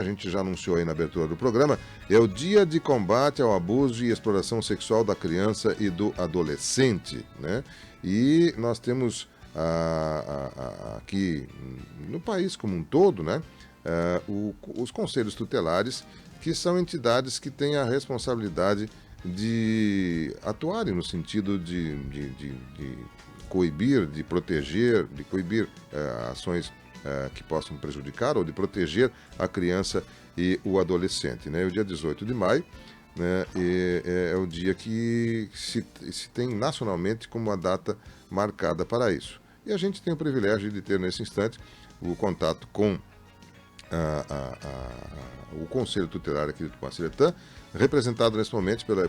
A gente já anunciou aí na abertura do programa, é o Dia de Combate ao Abuso e Exploração Sexual da Criança e do Adolescente, né? E nós temos aqui no país como um todo, né? Os conselhos tutelares, que são entidades que têm a responsabilidade de atuarem no sentido de coibir, de proteger, de coibir ações que possam prejudicar ou de proteger a criança e o adolescente. Né? O dia 18 de maio, né, é o dia que se tem nacionalmente como uma data marcada para isso. E a gente tem o privilégio de ter nesse instante o contato com o Conselho Tutelar aqui do Tupanciretã, representado nesse momento pela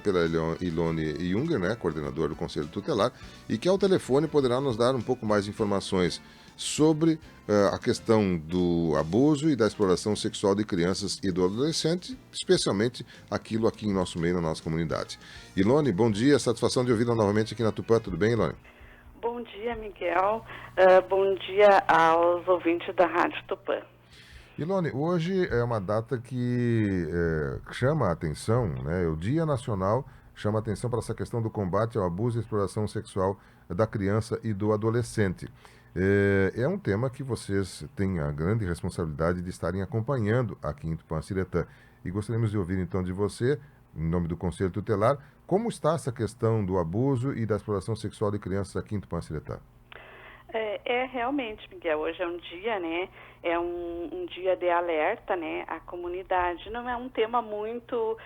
Ilone Junger, né, coordenadora do Conselho Tutelar, e que ao telefone poderá nos dar um pouco mais de informações sobre a questão do abuso e da exploração sexual de crianças e do adolescente, especialmente aquilo aqui em nosso meio, na nossa comunidade. Ilone, bom dia, satisfação de ouvi-la novamente aqui na Tupã, tudo bem, Ilone? Bom dia, Miguel. Bom dia aos ouvintes da Rádio Tupã. Ilone, hoje é uma data que chama a atenção, né? O Dia Nacional chama a atenção para essa questão do combate ao abuso e exploração sexual da criança e do adolescente. É um tema que vocês têm a grande responsabilidade de estarem acompanhando aqui em Tupanciretã. E gostaríamos de ouvir então de você, em nome do Conselho Tutelar, como está essa questão do abuso e da exploração sexual de crianças aqui em Tupanciretã? Realmente, Miguel, hoje é um dia, né? É um dia de alerta, né? À comunidade. Não é um tema muito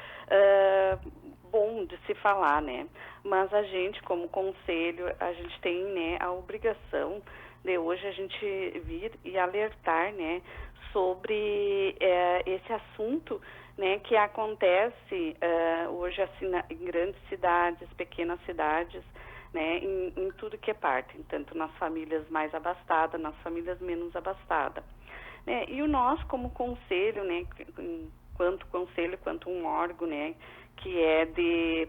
bom de se falar, né? Mas a gente, como conselho, a gente tem, né, a obrigação de hoje a gente vir e alertar, né, sobre esse assunto, né, que acontece hoje assim em grandes cidades, pequenas cidades, né, em tudo que é parte, tanto nas famílias mais abastadas, nas famílias menos abastadas. Né, e o nós, como conselho, né, quanto conselho, quanto um órgão, né, que é de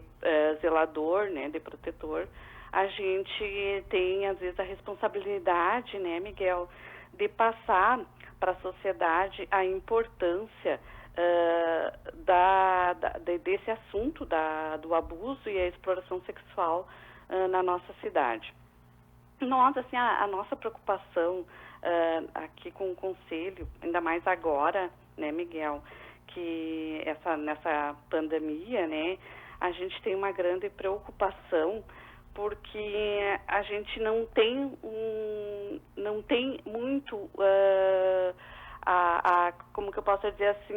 zelador, né, de protetor, a gente tem, às vezes, a responsabilidade, né, Miguel, de passar para a sociedade a importância desse assunto do abuso e a exploração sexual na nossa cidade. Nós, assim, a nossa preocupação aqui com o Conselho, ainda mais agora, né, Miguel, que nessa pandemia, né, a gente tem uma grande preocupação porque a gente não tem muito como que eu posso dizer assim,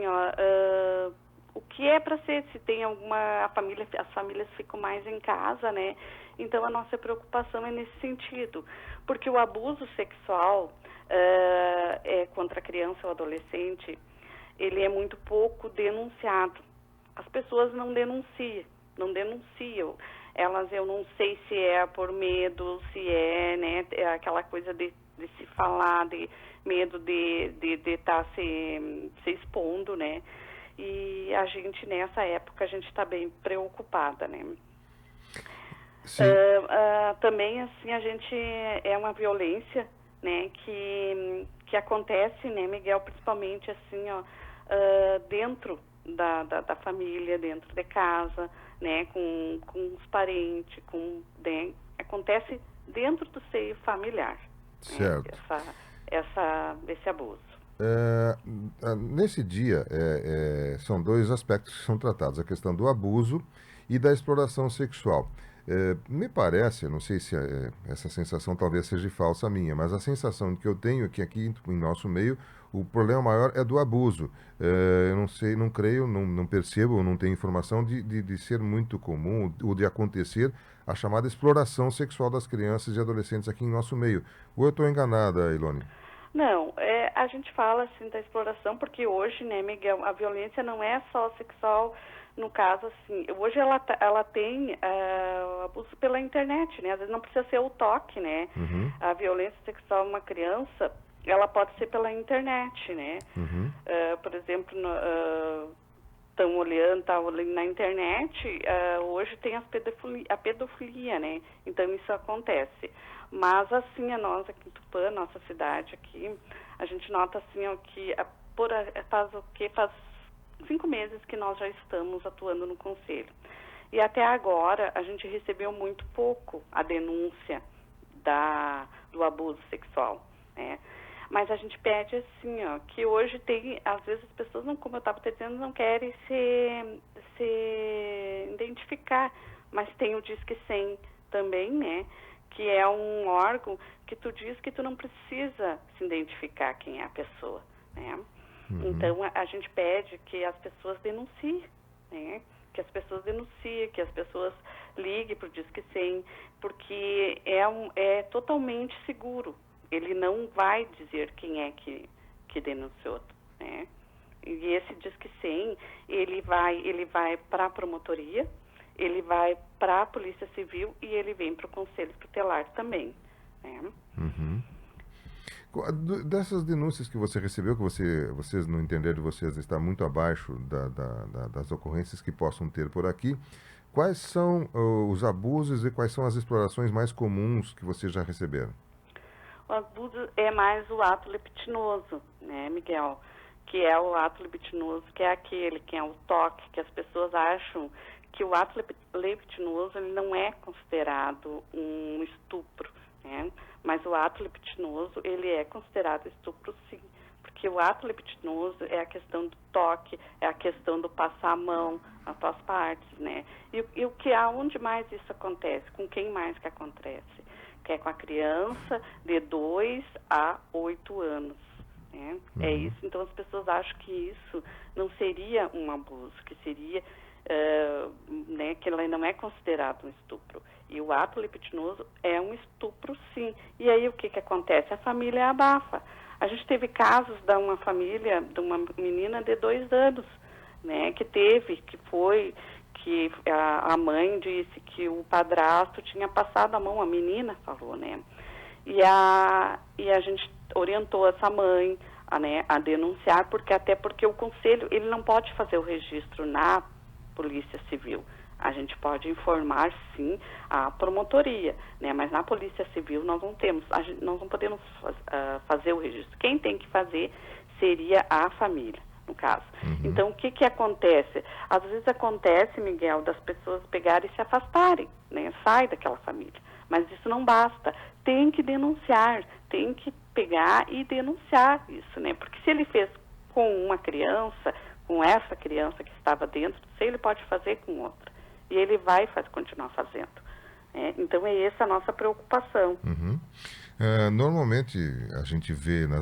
o que é para ser, se tem alguma família, as famílias ficam mais em casa, né? Então a nossa preocupação é nesse sentido, porque o abuso sexual contra a criança ou adolescente, ele é muito pouco denunciado. As pessoas não denunciam. Eu não sei se é por medo, se é, né, aquela coisa de se falar, de medo de estar se expondo, né? E a gente, nessa época, a gente está bem preocupada, né? Também, assim, a gente é uma violência, né, que acontece, né, Miguel, principalmente, assim, dentro da família, dentro de casa, né, com os parentes, né, acontece dentro do seio familiar, Certo. né, esse abuso. Nesse dia, são dois aspectos que são tratados, a questão do abuso e da exploração sexual. Me parece, eu não sei se essa sensação talvez seja falsa minha, mas a sensação que eu tenho é que aqui em nosso meio o problema maior é do abuso. Eu não sei, não creio, não percebo, não tenho informação de ser muito comum ou de acontecer a chamada exploração sexual das crianças e adolescentes aqui em nosso meio. Ou eu estou enganada, Ilone? Não, a gente fala assim da exploração porque hoje, né, Miguel, a violência não é só sexual, no caso assim, hoje ela tem abuso pela internet, né, às vezes não precisa ser o toque, né, Uhum. a violência sexual numa criança, ela pode ser pela internet, né, Uhum. por exemplo, estão olhando, na internet, hoje tem a pedofilia, né, então isso acontece. Mas, assim, nós aqui em Tupã, nossa cidade aqui, a gente nota, assim, que faz o quê? Faz 5 meses que nós já estamos atuando no Conselho. E até agora a gente recebeu muito pouco a denúncia do abuso sexual, né? Mas a gente pede assim, ó, que hoje tem, às vezes as pessoas, não, como eu estava te dizendo, não querem se identificar, mas tem o Disque 100 também, né? Que é um órgão que tu diz que tu não precisa se identificar quem é a pessoa, né? Então a gente pede que as pessoas denunciem, né? Que as pessoas denunciem, que as pessoas liguem para o Disque 100, porque é totalmente seguro. Ele não vai dizer quem é que denunciou, né? E esse Disque 100, ele vai para a promotoria, ele vai para a Polícia Civil e ele vem para o Conselho Tutelar também, né? Dessas denúncias que você recebeu, que vocês, no entender de vocês, está muito abaixo das ocorrências que possam ter por aqui, quais são os abusos e quais são as explorações mais comuns que vocês já receberam? O abuso é mais o ato libidinoso, né, Miguel? Que é o ato libidinoso, que é aquele, que é o toque, que as pessoas acham que o ato libidinoso ele não é considerado um estupro, né? Mas o ato libidinoso, ele é considerado estupro, sim. Porque o ato libidinoso é a questão do toque, é a questão do passar a mão nas tuas partes, né? E o que, aonde mais isso acontece? Com quem mais que acontece? Que é com a criança de 2 a 8 anos, né? É isso. Então as pessoas acham que isso não seria um abuso, que seria, né, que ela não é considerado um estupro. E o ato libidinoso é um estupro, sim. E aí o que acontece? A família abafa. A gente teve casos de uma família, de uma menina de 2 anos, né, que a mãe disse que o padrasto tinha passado a mão, a menina falou, né? E a gente orientou essa mãe a denunciar, até porque o conselho, ele não pode fazer o registro na Polícia Civil. A gente pode informar, sim, a promotoria, né? Mas na Polícia Civil nós não temos, nós não podemos fazer o registro. Quem tem que fazer seria a família, no caso. Então, o que acontece? Às vezes acontece, Miguel, das pessoas pegarem e se afastarem, né? Sai daquela família. Mas isso não basta. Tem que denunciar, tem que pegar e denunciar isso, né? Porque se ele fez com uma criança, com essa criança que estava dentro, ele pode fazer com outra. E ele vai continuar fazendo. Né? Então, é essa a nossa preocupação. Normalmente, a gente vê na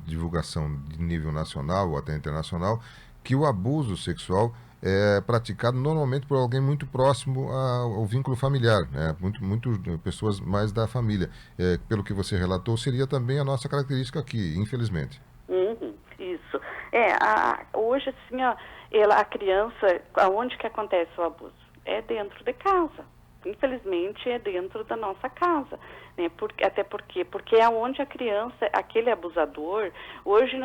divulgação de nível nacional ou até internacional que o abuso sexual é praticado normalmente por alguém muito próximo ao vínculo familiar, né? Muito pessoas mais da família. Pelo que você relatou, seria também a nossa característica aqui, infelizmente. Isso. Hoje, assim, a criança, aonde que acontece o abuso? É dentro de casa. Infelizmente, é dentro da nossa casa. Né? Porque é onde a criança, aquele abusador, hoje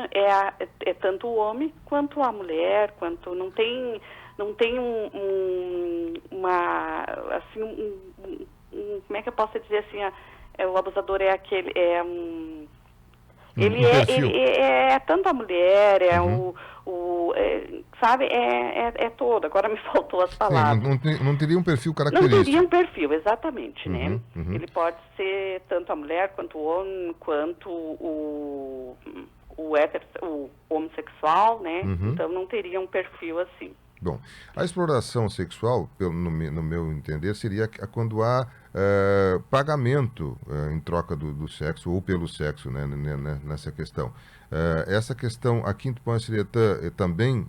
é tanto o homem quanto a mulher, quanto não tem como é que eu posso dizer assim, o abusador é aquele, ele é tanto a mulher, sabe, é todo. Agora me faltou as palavras. Não teria um perfil característico. Não teria um perfil, exatamente, né? Ele pode ser tanto a mulher, quanto o homem, quanto o homossexual, né? Então não teria um perfil assim. Bom, a exploração sexual, no meu entender, seria quando há pagamento em troca do sexo ou pelo sexo, né, nessa questão. Essa questão aqui em Tupã seria também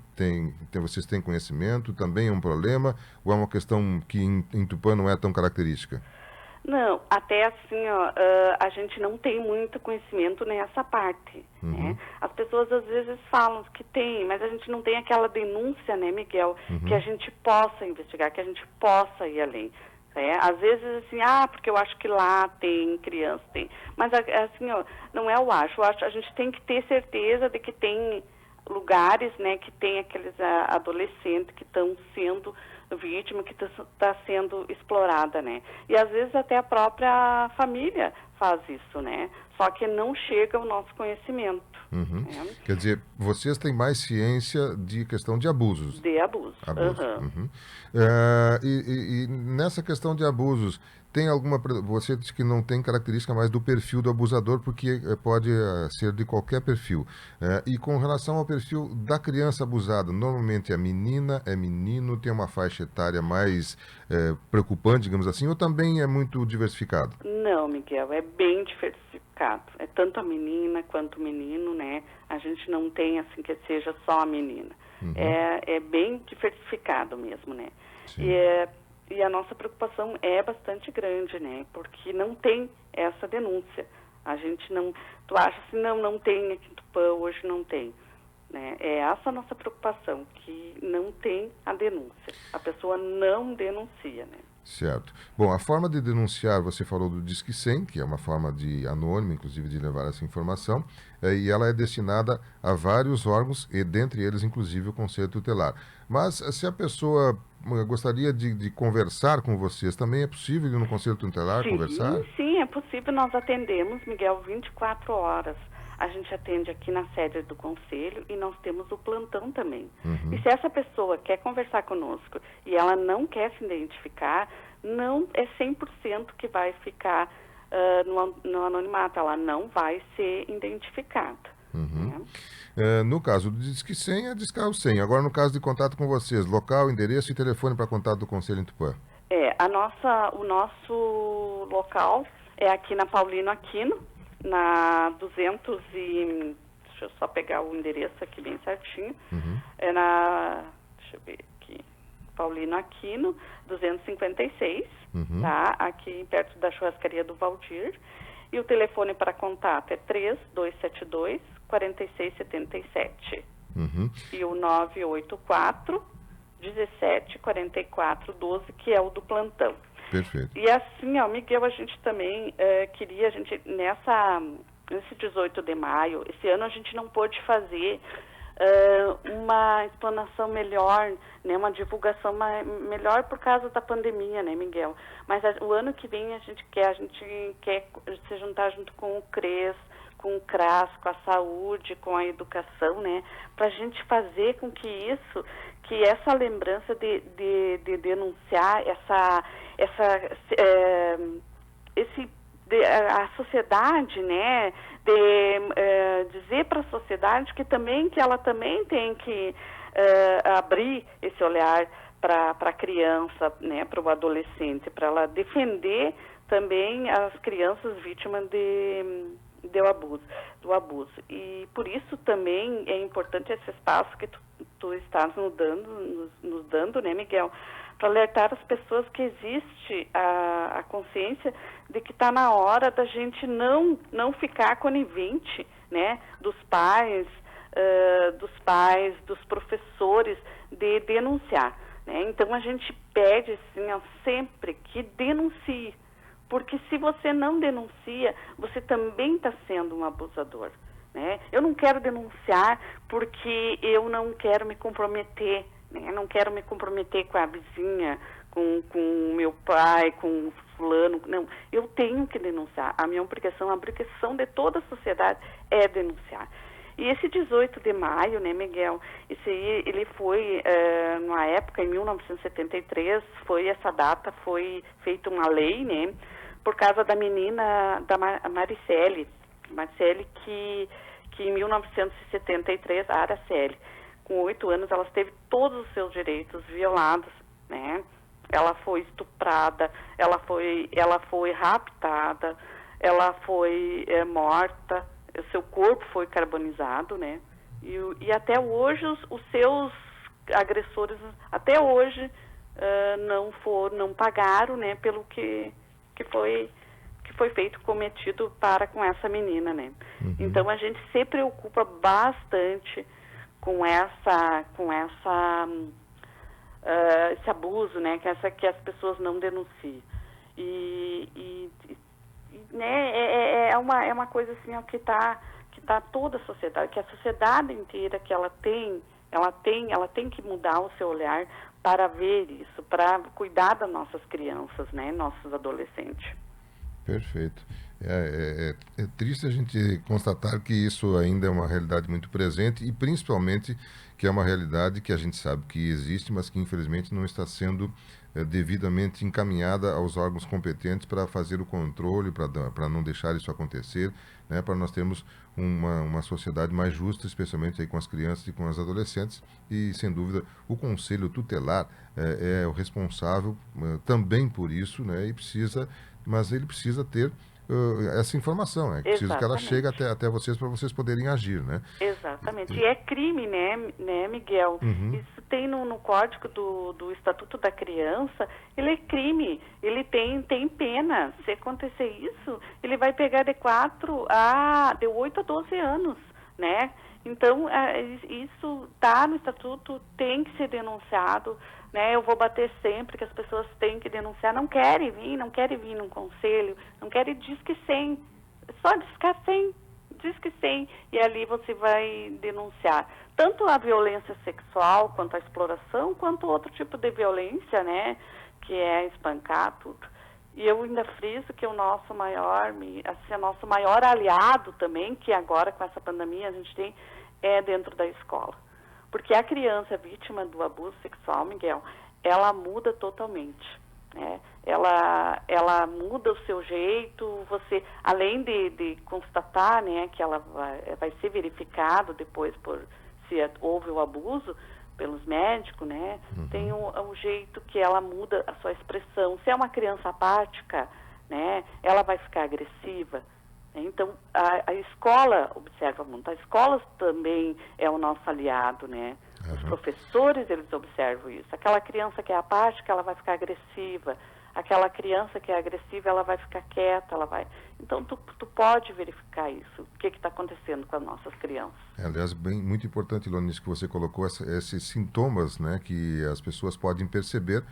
vocês têm conhecimento, também é um problema, ou é uma questão que em Tupã não é tão característica? Não, até assim, a gente não tem muito conhecimento nessa parte, né? As pessoas às vezes falam que tem, mas a gente não tem aquela denúncia, né, Miguel, que a gente possa investigar, que a gente possa ir além. Às vezes, assim, porque eu acho que lá tem criança, tem. Mas, assim, não é o acho. A gente tem que ter certeza de que tem lugares, né, que tem aqueles adolescentes que estão sendo vítima, que está sendo explorada, né? E às vezes até a própria família faz isso, né? só que não chega ao nosso conhecimento. Uhum. Né? Quer dizer, vocês têm mais ciência de questão de abusos. De abuso. Abusos. Uhum. Uhum. E nessa questão de abusos, tem alguma. Você disse que não tem característica mais do perfil do abusador, porque pode ser de qualquer perfil. E com relação ao perfil da criança abusada, normalmente é menina, é menino, tem uma faixa etária mais preocupante, digamos assim, ou também é muito diversificado? Não, Miguel, é bem diversificado. É tanto a menina quanto o menino, né? A gente não tem assim que seja só a menina. Uhum. É bem diversificado mesmo, né? Sim. E a nossa preocupação é bastante grande, né? Porque não tem essa denúncia. A gente não... Tu acha assim, não tem aqui em Tupã, hoje não tem. Né? É essa a nossa preocupação, que não tem a denúncia. A pessoa não denuncia, né? Certo. Bom, a forma de denunciar, você falou do Disque 100, que é uma forma de anônima, inclusive, de levar essa informação, e ela é destinada a vários órgãos, e dentre eles, inclusive, o Conselho Tutelar. Mas se a pessoa gostaria de conversar com vocês, também é possível ir no Conselho Tutelar conversar? Sim, é possível. Nós atendemos, Miguel, 24 horas. A gente atende aqui na sede do Conselho e nós temos o plantão também. Uhum. E se essa pessoa quer conversar conosco e ela não quer se identificar, não é 100% que vai ficar no anonimato. Ela não vai ser identificada. Uhum. Né? No caso do Disque 100, é discar o 100. Agora, no caso de contato com vocês, local, endereço e telefone para contato do Conselho em Tupã. O nosso local é aqui na Paulino Aquino, na 200 e... Deixa eu só pegar o endereço aqui bem certinho. Uhum. É na... Deixa eu ver aqui. Paulino Aquino, 256, Uhum. tá? Aqui perto da churrascaria do Valdir. E o telefone para contato é 3272-4677. Uhum. E o 984-1744-12, que é o do plantão. Perfeito. E assim, ó, Miguel, a gente também queria, nesse 18 de maio, esse ano a gente não pôde fazer uma explanação melhor, né, uma divulgação melhor por causa da pandemia, né, Miguel? Mas o ano que vem a gente quer se juntar junto com o CRES, com o CRAS, com a saúde, com a educação, né, para a gente fazer com que essa lembrança de denunciar a sociedade, né, dizer para a sociedade que ela também tem que abrir esse olhar para a criança, né, para o adolescente, para ela defender também as crianças vítimas do abuso. E por isso também é importante esse espaço que tu estás nos dando, né, Miguel, para alertar as pessoas que existe a consciência de que está na hora da gente não ficar conivente, né, dos pais, dos professores, de denunciar, né? Então a gente pede assim, ó, sempre que denuncie, porque se você não denuncia, você também está sendo um abusador, né? Eu não quero denunciar porque eu não quero me comprometer, né? Não quero me comprometer com a vizinha, com o meu pai, com o fulano. Não, eu tenho que denunciar. A minha obrigação, a obrigação de toda a sociedade é denunciar. E esse 18 de maio, né, Miguel, ele foi, numa época, em 1973, essa data foi feita uma lei, né, por causa da menina, da Maricele, que em 1973, a Araceli, com 8 anos, ela teve todos os seus direitos violados, né? Ela foi estuprada, ela foi raptada, ela foi morta, o seu corpo foi carbonizado, né? E até hoje os seus agressores, até hoje, não pagaram, né? Pelo que foi feito, cometido com essa menina, né? Uhum. Então a gente se preocupa bastante com esse abuso, né? Que as pessoas não denunciam. Né? É uma coisa assim, ó, que tá toda a sociedade, que a sociedade inteira que ela tem que mudar o seu olhar para ver isso, para cuidar das nossas crianças, né? Nossos adolescentes. Perfeito. É triste a gente constatar que isso ainda é uma realidade muito presente e principalmente que é uma realidade que a gente sabe que existe, mas que infelizmente não está sendo devidamente encaminhada aos órgãos competentes para fazer o controle, para não deixar isso acontecer, né, para nós termos uma sociedade mais justa, especialmente aí com as crianças e com as adolescentes. E, sem dúvida, o Conselho Tutelar é o responsável também por isso, né, mas ele precisa ter essa informação, é preciso que ela chegue Exatamente. até vocês para vocês poderem agir, né? Exatamente. E é crime, né, Miguel? Uhum. Isso tem no Código do Estatuto da Criança, ele é crime, ele tem pena. Se acontecer isso, ele vai pegar de 8 a 12 anos, né? Então, isso tá no Estatuto, tem que ser denunciado, né? Eu vou bater sempre que as pessoas têm que denunciar, não querem vir num conselho, não querem, diz que 100, só discar 100. Diz que sim, e ali você vai denunciar tanto a violência sexual, quanto a exploração, quanto outro tipo de violência, né, que é espancar tudo. E eu ainda friso que o nosso maior, assim, o nosso maior aliado também, que agora com essa pandemia a gente tem, é dentro da escola. Porque a criança vítima do abuso sexual, Miguel, ela muda totalmente. Né? Ela muda o seu jeito, você, além de constatar, né, que ela vai ser verificado depois por se houve o abuso pelos médicos, né, tem o jeito que ela muda a sua expressão. Se é uma criança apática, né, ela vai ficar agressiva. Então, a escola observa muito. A escola também é o nosso aliado, né? Os professores, eles observam isso. Aquela criança que é apática, ela vai ficar agressiva. Aquela criança que é agressiva, ela vai ficar quieta, ela vai... Então, tu pode verificar isso, o que está acontecendo com as nossas crianças. Aliás, muito importante, Ilona, isso que você colocou, esses sintomas, né, que as pessoas podem perceber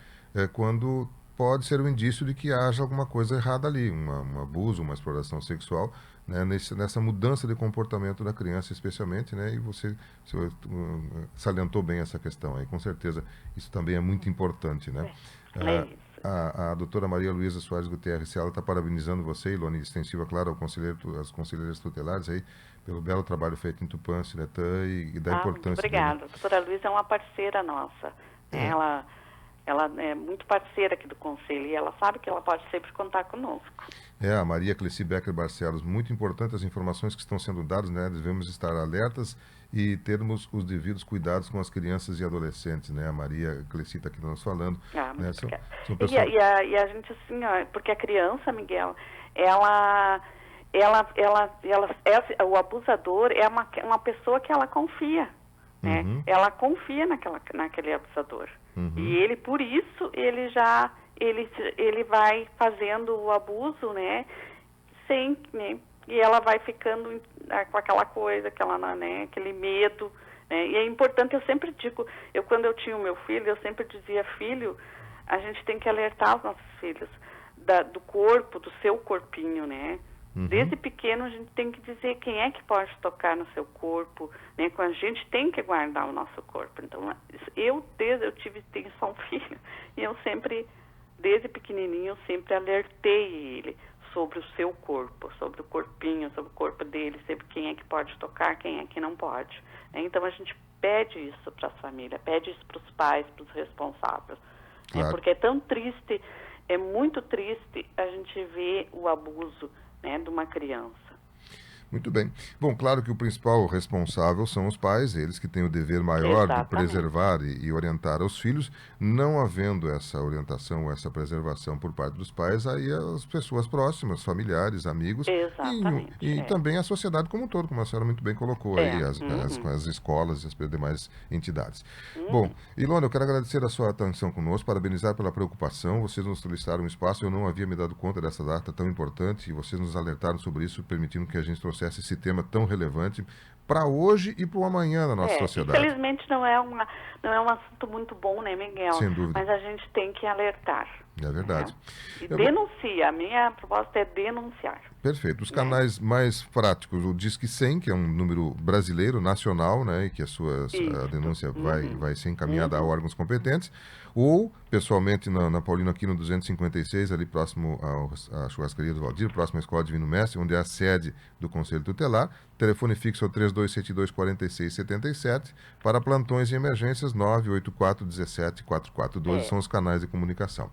quando pode ser um indício de que haja alguma coisa errada ali, um abuso, uma exploração sexual, né, nessa mudança de comportamento da criança, especialmente, né, e você salientou bem essa questão aí, com certeza isso também é muito importante, né? É isso. A doutora Maria Luísa Soares Gutierrez, ela está parabenizando você, Ilona, extensiva, claro, às conselheiras tutelares aí, pelo belo trabalho feito em Tupã, Ciretã e da Muito importância dele. obrigada. A doutora Luísa é uma parceira nossa. Né? Ela é muito parceira aqui do Conselho e ela sabe que ela pode sempre contar conosco. A Maria Cleci Becker Barcelos, muito importante as informações que estão sendo dadas, né? Devemos estar alertas e termos os devidos cuidados com as crianças e adolescentes, né? A Maria Cleci está aqui nos falando. Muito Né? obrigada. São pessoas... E a gente, assim, ó, porque a criança, Miguel, o abusador é uma pessoa que ela confia, né? Ela confia naquele abusador. E ele, por isso, ele vai fazendo o abuso, né? Sem, né? E ela vai ficando com aquela coisa, né? Aquele medo, né? E é importante, eu sempre digo, quando eu tinha o meu filho, eu sempre dizia, filho, a gente tem que alertar os nossos filhos do corpo, do seu corpinho, né? Desde pequeno a gente tem que dizer quem é que pode tocar no seu corpo, né? A gente tem que guardar o nosso corpo. Então, tenho só um filho, e eu sempre, desde pequenininho, eu sempre alertei ele sobre o seu corpo, sobre o corpinho, sobre o corpo dele, sempre quem é que pode tocar, quem é que não pode. Né? Então, a gente pede isso para as famílias, pede isso para os pais, para os responsáveis. Claro. Né? Porque é tão triste, é muito triste a gente ver o abuso, né, de uma criança. Muito bem. Bom, claro que o principal responsável são os pais, eles que têm o dever maior de preservar e orientar os filhos. Não havendo essa orientação, essa preservação por parte dos pais, aí as pessoas próximas, familiares, amigos e também a sociedade como um todo, como a senhora muito bem colocou aí, as escolas e as demais entidades. Bom, Ilona, eu quero agradecer a sua atenção conosco, parabenizar pela preocupação. Vocês nos solicitaram um espaço, eu não havia me dado conta dessa data tão importante e vocês nos alertaram sobre isso, permitindo que a gente trouxesse esse tema tão relevante para hoje e para o amanhã na nossa sociedade. Infelizmente não é um assunto muito bom, né, Miguel? Sem dúvida. Mas a gente tem que alertar. É verdade. E denuncia. A minha proposta é denunciar. Perfeito. Os canais mais práticos, o Disque 100, que é um número brasileiro, nacional, né, e que a denúncia vai ser encaminhada a órgãos competentes, ou, pessoalmente, na Paulino Aquino 256, ali próximo à churrascaria do Valdir, próximo à Escola Divino Mestre, onde é a sede do Conselho Tutelar. Telefone fixo é o 3272-4677, para plantões e emergências 984-17-442, são os canais de comunicação.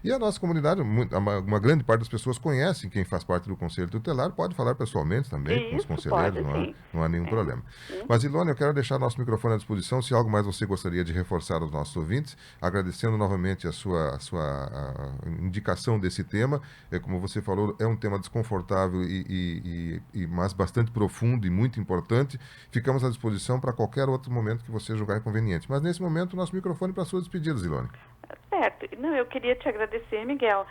E a nossa comunidade, uma grande parte das pessoas conhecem quem faz parte do Conselho Tutelar, pode falar pessoalmente também com os conselheiros, não há nenhum problema. Mas, Ilone, eu quero deixar nosso microfone à disposição, se algo mais você gostaria de reforçar aos nossos ouvintes, agradecendo novamente a sua indicação desse tema. Como você falou, é um tema desconfortável mas bastante profundo e muito importante. Ficamos à disposição para qualquer outro momento que você julgar conveniente. Mas, nesse momento, nosso microfone para suas despedidas, Ilone. Certo. Não, eu queria te agradecer, Miguel,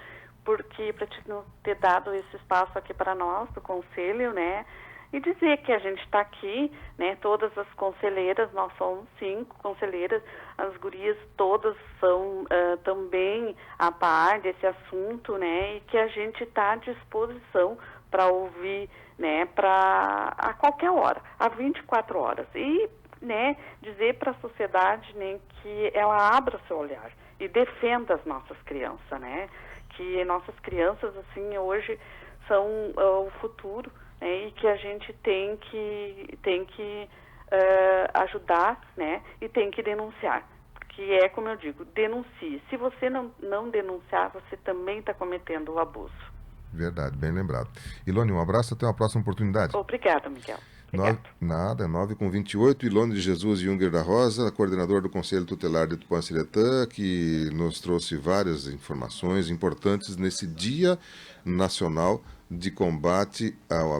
porque para te ter dado esse espaço aqui para nós, do Conselho, né? E dizer que a gente está aqui, né? Todas as conselheiras, nós somos 5 conselheiras, as gurias todas são também a par desse assunto, né? E que a gente está à disposição para ouvir, né? A qualquer hora, às 24 horas. E, né? Dizer para a sociedade, né? Que ela abra seu olhar e defenda as nossas crianças, né? Que nossas crianças, assim, hoje são o futuro, né? E que a gente tem que ajudar, né? E tem que denunciar. Que é, como eu digo, denuncie. Se você não denunciar, você também está cometendo o abuso. Verdade, bem lembrado. Ilone, um abraço, até uma próxima oportunidade. Obrigada, Miguel. 9h28, Ilone de Jesus Junger da Rosa, coordenador do Conselho Tutelar de Tupã-Ciretã, que nos trouxe várias informações importantes nesse Dia Nacional de Combate ao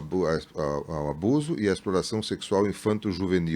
Abuso e à Exploração Sexual Infanto-Juvenil.